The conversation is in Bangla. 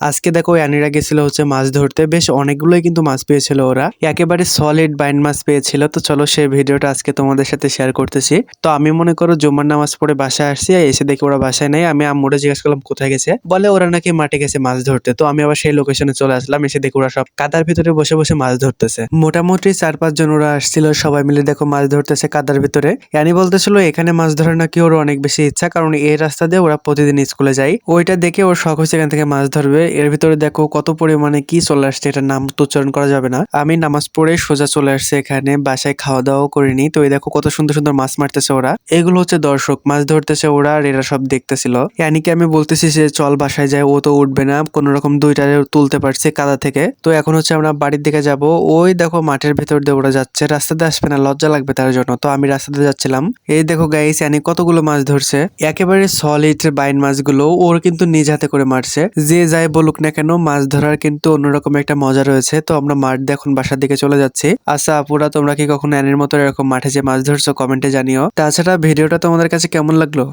আজকে দেখো অ্যানিরা গেছিল হচ্ছে মাছ ধরতে, বেশ অনেকগুলোই কিন্তু মাছ পেয়েছিল ওরা, একেবারে সলিড বাইন মাছ পেয়েছিল। তো চলো সেই ভিডিওটা আজকে তোমাদের সাথে শেয়ার করতেছি। তো আমি মনে করো জুমার নামাজ পড়ে বাসায় আসছি, এসে দেখি ওরা বাসায় নেই। আমি আম্মুরে জিজ্ঞেস করলাম কোথায় গেছে, বলে ওরা নাকি মাঠে গেছে মাছ ধরতে। তো আমি আবার সেই লোকেশনে চলে আসলাম, এসে দেখি ওরা সব কাদার ভিতরে বসে বসে মাছ ধরতেছে। মোটামুটি 4-5 জন ওরা আসছিল, সবাই মিলে দেখো মাছ ধরতেছে কাদার ভিতরে। অ্যানি বলতেছিল এখানে মাছ ধরা নাকি ওর অনেক বেশি ইচ্ছা, কারণ এই রাস্তা দিয়ে ওরা প্রতিদিন স্কুলে যায়। ওইটা দেখে ওর শখ হয়েছে এখান থেকে মাছ ধরবে। এর ভিতরে দেখো কত পরিমাণে কি চলে আসছে, এটার নাম তো উচ্চারণ করা যাবে না। আমি নামাজ পড়ে সোজা চলে আসছে এখানে, বাসায় খাওয়া দাওয়া করিনি। তো এই দেখো কত সুন্দর সুন্দর মাছ মারতেছে ওরা, এগুলো হচ্ছে দর্শক মাছ ধরতেছে ওরা, আর এরা সব দেখতেছিল। ইয়ানিকে আমি বলতেছি যে চল বাসায় যায়, ও তো উঠবে না, কোন রকম দুইটা তুলতে পারছে কাদা থেকে। তো এখন হচ্ছে আমরা বাড়ির দিকে যাব। ওই দেখো মাঠের ভেতর দিয়ে ওরা যাচ্ছে, রাস্তাতে আসবে না, লজ্জা লাগবে তার জন্য। তো আমি রাস্তাতে যাচ্ছিলাম। এই দেখো গাইস, ইয়ানি কতগুলো মাছ ধরছে, একেবারে সলিড বাইন মাছগুলো ওর কিন্তু নিজ হাতে করে মারছে। যে যাই বলুক না কেন, মাছ ধরার কিন্তু অন্যরকম একটা মজা রয়েছে। তো আমরা মাঠ দিয়ে এখন বাসার দিকে চলে যাচ্ছি। আচ্ছা আপুরা, তোমরা কি কখনো অ্যানির মতো এরকম মাঠে যে মাছ ধরছো কমেন্টে জানিও। তাছাড়া ভিডিওটা তোমাদের কাছে কেমন লাগলো?